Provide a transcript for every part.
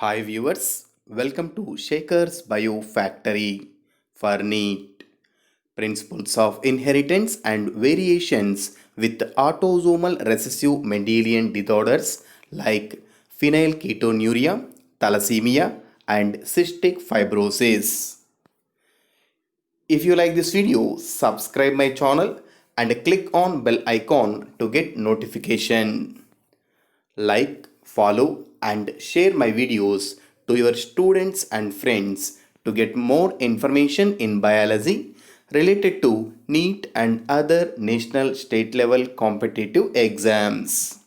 Hi viewers, welcome to Shaker's Bio Factory for NEET. Principles of Inheritance and Variations with Autosomal Recessive Mendelian Disorders like phenylketonuria, thalassemia, and cystic fibrosis. If you like this video, subscribe my channel and click on bell icon to get notification. Like, follow, and share my videos to your students and friends to get more information in biology related to NEET and other national state level competitive exams.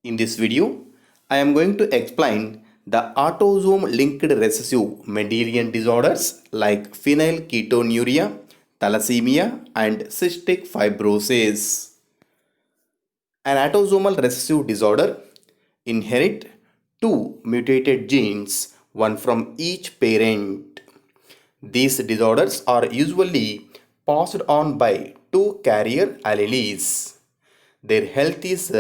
In this video, I am going to explain the autosome linked recessive Mendelian disorders like phenylketonuria, thalassemia, and cystic fibrosis. An autosomal recessive disorder inherit two mutated genes, one from each parent. These disorders are usually passed on by two carrier alleles. Their health is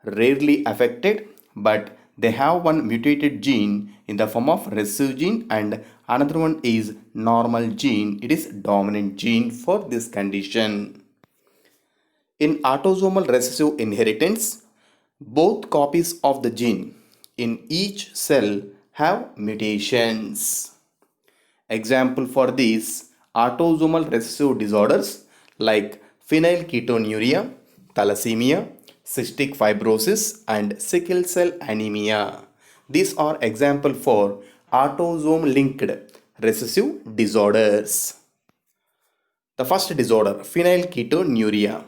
rarely affected, but they have one mutated gene in the form of recessive gene and another one is normal gene. It is dominant gene for this condition. In autosomal recessive inheritance, both copies of the gene in each cell have mutations. Example for these autosomal recessive disorders like phenylketonuria, thalassemia, cystic fibrosis, and sickle cell anemia. These are example for autosome linked recessive disorders. The first disorder, phenylketonuria.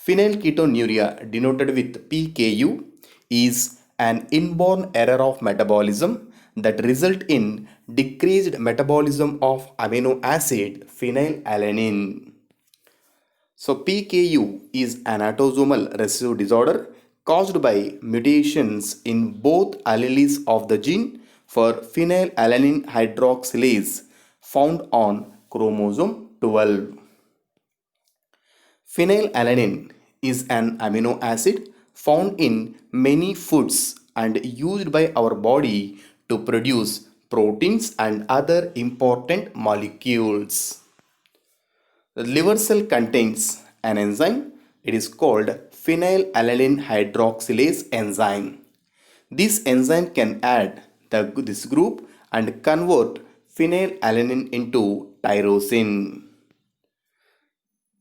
Phenylketonuria, denoted with PKU, is an inborn error of metabolism that result in decreased metabolism of amino acid phenylalanine. So PKU is an autosomal recessive disorder caused by mutations in both alleles of the gene for phenylalanine hydroxylase found on chromosome 12. Phenylalanine is an amino acid found in many foods and used by our body to produce proteins and other important molecules. The liver cell contains an enzyme. It is called phenylalanine hydroxylase enzyme. This enzyme can add this group and convert phenylalanine into tyrosine.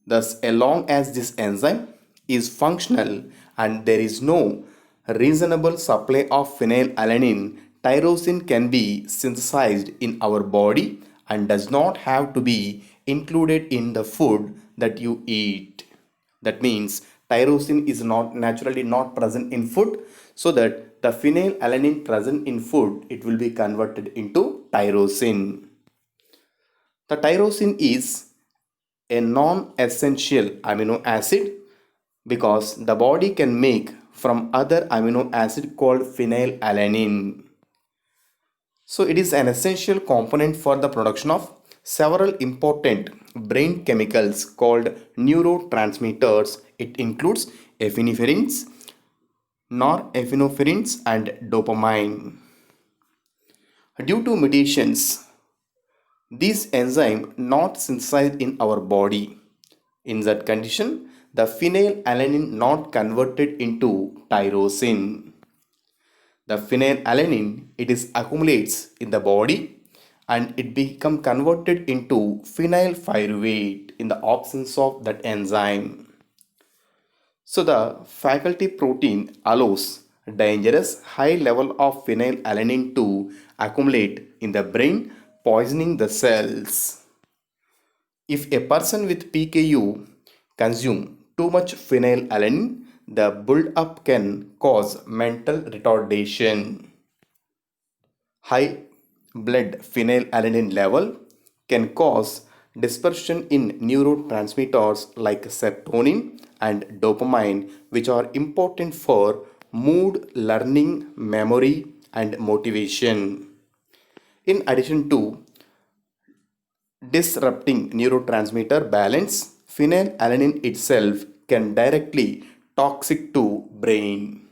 Thus, as long as this enzyme is functional and there is no reasonable supply of phenylalanine, tyrosine can be synthesized in our body and does not have to be included in the food that you eat. That means tyrosine is not naturally not present in food, so that the phenylalanine present in food, it will be converted into tyrosine. The tyrosine is a non-essential amino acid because the body can make from other amino acid called phenylalanine. So it is an essential component for the production of several important brain chemicals called neurotransmitters. It includes epinephrines, norepinephrines, and dopamine. Due to mutations, this enzyme not synthesized in our body. In that condition, the phenylalanine not converted into tyrosine. The phenylalanine, it is accumulates in the body and it become converted into phenyl pyruvate in the absence of that enzyme. So the faculty protein allows dangerous high level of phenylalanine to accumulate in the brain, poisoning the cells. If a person with PKU consume too much phenylalanine, the build-up can cause mental retardation. High blood phenylalanine level can cause dispersion in neurotransmitters like serotonin and dopamine, which are important for mood, learning, memory, and motivation. In addition to disrupting neurotransmitter balance, phenylalanine itself can directly toxic to brain.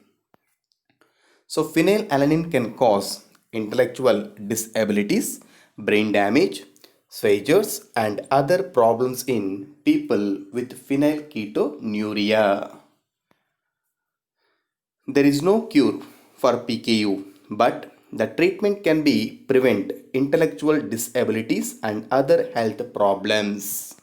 So phenylalanine can cause intellectual disabilities, brain damage, seizures and other problems in people with phenylketonuria. There is no cure for PKU, but the treatment can be prevent intellectual disabilities and other health problems.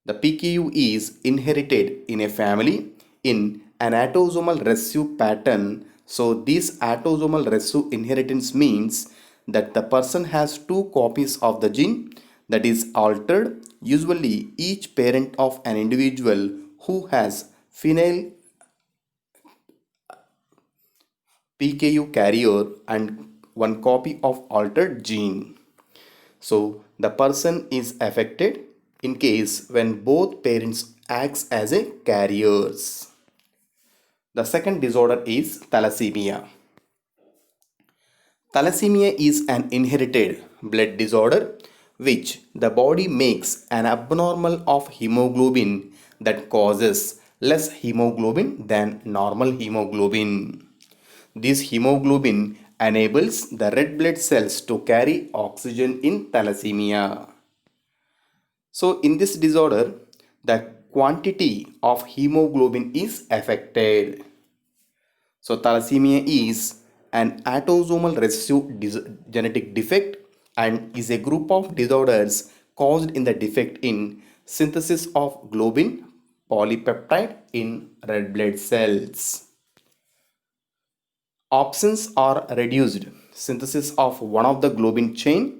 The PKU is inherited in a family in an autosomal recessive pattern. So this autosomal recessive inheritance means that the person has two copies of the gene that is altered. Usually each parent of an individual who has phenyl PKU carrier and one copy of altered gene. So the person is affected in case when both parents acts as a carriers. The second disorder is thalassemia. Thalassemia is an inherited blood disorder which the body makes an abnormal of hemoglobin that causes less hemoglobin than normal hemoglobin. This hemoglobin enables the red blood cells to carry oxygen in thalassemia. So in this disorder, the quantity of hemoglobin is affected. So thalassemia is an autosomal recessive genetic defect and is a group of disorders caused in the defect in synthesis of globin polypeptide in red blood cells. Absence or reduced synthesis of one of the globin chain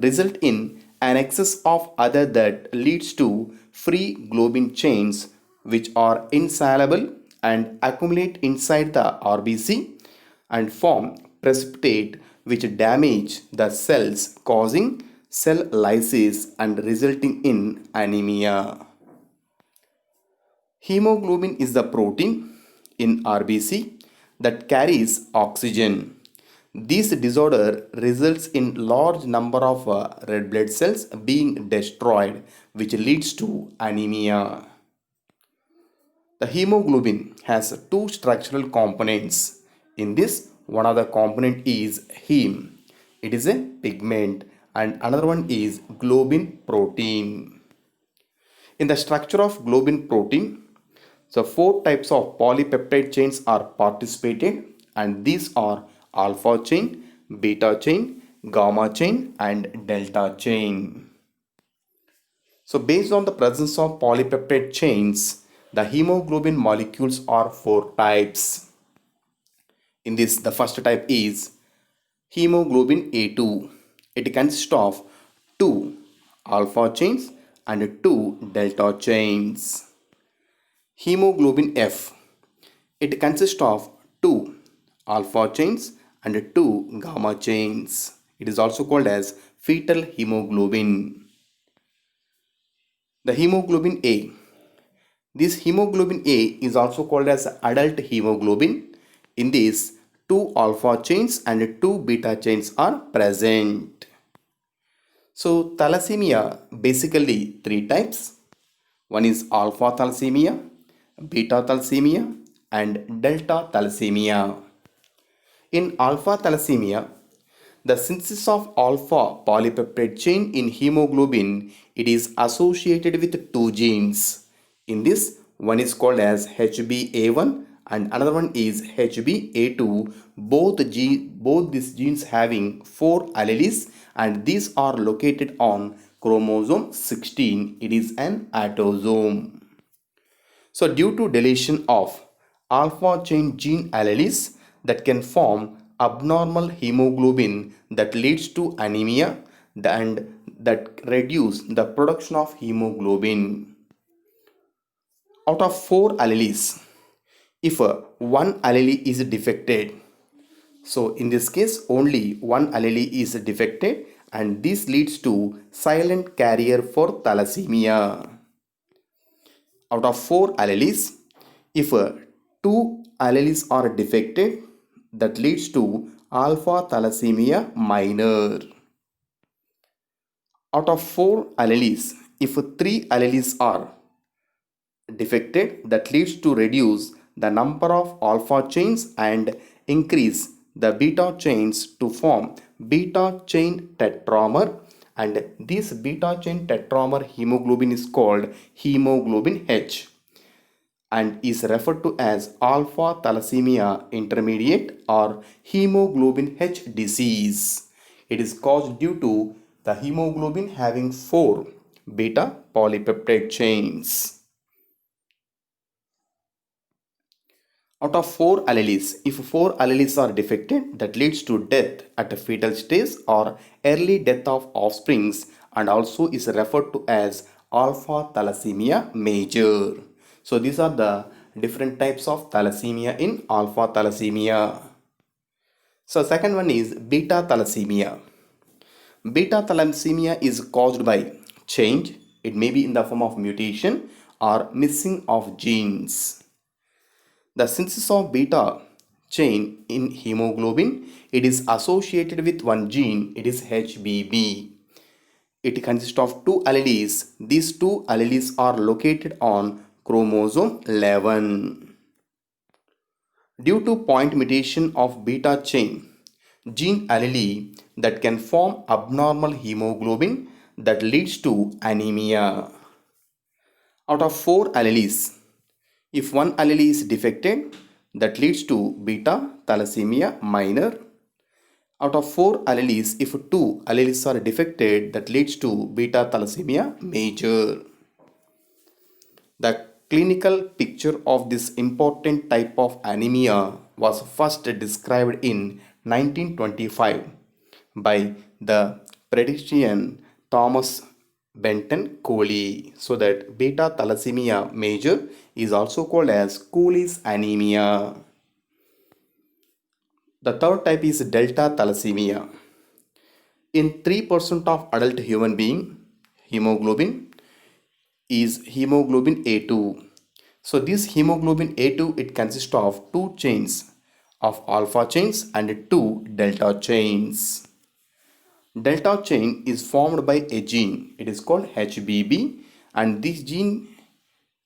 result in an excess of other that leads to free globin chains which are insoluble and accumulate inside the RBC and form precipitate which damage the cells causing cell lysis and resulting in anemia. Hemoglobin is the protein in RBC that carries oxygen. This disorder results in large number of red blood cells being destroyed which leads to anemia. The hemoglobin has two structural components. In this, one of the component is heme. It is a pigment and another one is globin protein. In the structure of globin protein, so four types of polypeptide chains are participated and these are alpha chain, beta chain, gamma chain and delta chain. So based on the presence of polypeptide chains, the hemoglobin molecules are four types. In this, the first type is hemoglobin A2. It consists of two alpha chains and two delta chains. Hemoglobin F. It consists of two alpha chains and two gamma chains. It is also called as fetal hemoglobin. The hemoglobin A. This hemoglobin A is also called as adult hemoglobin. In this, two alpha chains and two beta chains are present. So thalassemia basically three types. One is alpha thalassemia, beta thalassemia and delta thalassemia. In alpha thalassemia, the synthesis of alpha polypeptide chain in hemoglobin it is associated with two genes. In this, one is called as HbA1 and another one is HbA2. Both these genes having four alleles and these are located on chromosome 16. It is an autosome. So due to deletion of alpha chain gene alleles that can form abnormal hemoglobin that leads to anemia and that reduce the production of hemoglobin. Out of four alleles, if one allele is defected, so in this case only one allele is defected and this leads to silent carrier for thalassemia. Out of four alleles, if two alleles are defected, that leads to alpha thalassemia minor. Out of four alleles, if three alleles are defected, that leads to reduce the number of alpha chains and increase the beta chains to form beta chain tetramer, and this beta chain tetramer hemoglobin is called hemoglobin H and is referred to as alpha thalassemia intermediate or hemoglobin H disease. It is caused due to the hemoglobin having 4 beta polypeptide chains. Out of 4 alleles, if 4 alleles are defected, that leads to death at a fetal stage or early death of offsprings, and also is referred to as alpha thalassemia major. So these are the different types of thalassemia in alpha thalassemia. So second one is beta thalassemia. Beta thalassemia is caused by change. It may be in the form of mutation or missing of genes. The synthesis of beta chain in hemoglobin, it is associated with one gene, it is HBB. It consists of 2 alleles. These 2 alleles are located on chromosome 11. Due to point mutation of beta chain, gene allele that can form abnormal hemoglobin that leads to anemia. Out of 4 alleles, if one allele is defected, that leads to beta thalassemia minor. Out of 4 alleles, if 2 alleles are defected, that leads to beta thalassemia major. The clinical picture of this important type of anemia was first described in 1925 by the pediatrician Thomas Benton Coley. So that beta thalassemia major is also called as Coley's anemia. The third type is delta thalassemia. In 3% of adult human being, hemoglobin is hemoglobin A2. So this hemoglobin A2, it consists of 2 chains of alpha chains and 2 delta chains. Delta chain is formed by a gene. It is called HBB, and this gene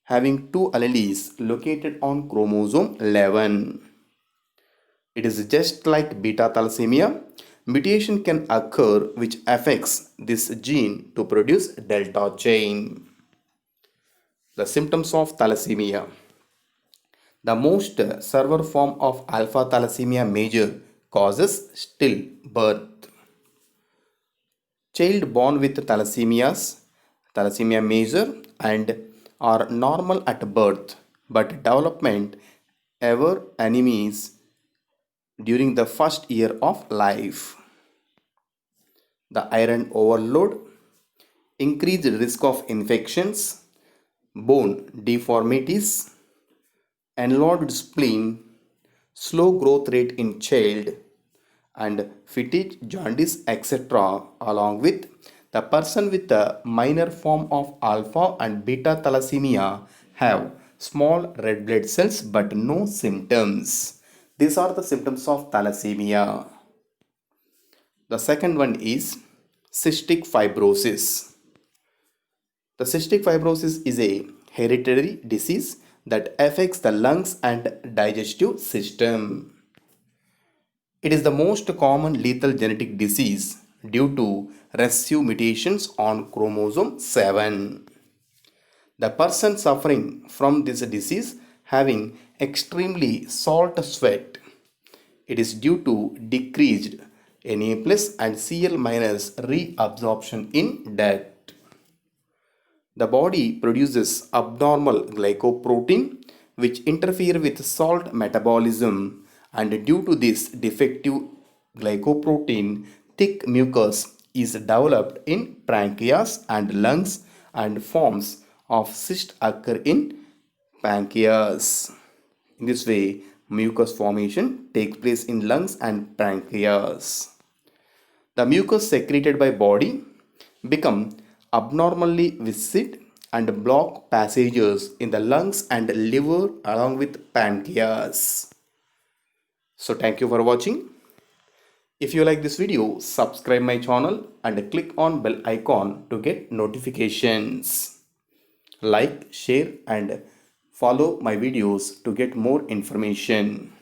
having 2 alleles located on chromosome 11. It is just like beta thalassemia. Mutation can occur which affects this gene to produce delta chain. The symptoms of thalassemia. The most severe form of alpha thalassemia major causes stillbirth. Child born with thalassemia major and are normal at birth, but development ever anemies during the first year of life. The iron overload, increased risk of infections, bone deformities, enlarged spleen, slow growth rate in child, and fatigue, jaundice, etc. Along with the person with a minor form of alpha and beta thalassemia have small red blood cells but no symptoms. These are the symptoms of thalassemia. The second one is cystic fibrosis. The cystic fibrosis is a hereditary disease that affects the lungs and digestive system. It is the most common lethal genetic disease due to recessive mutations on chromosome 7. The person suffering from this disease having extremely salt sweat. It is due to decreased Na plus and Cl minus reabsorption in diet. The body produces abnormal glycoprotein which interfere with salt metabolism, and due to this defective glycoprotein, thick mucus is developed in pancreas and lungs and forms of cyst occur in pancreas. In this way, mucus formation takes place in lungs and pancreas. The mucus secreted by body become abnormally viscid and block passages in the lungs and liver along with pancreas. So thank you for watching. If you like this video, subscribe my channel and click on bell icon to get notifications. Like, share and Follow my videos to get more information.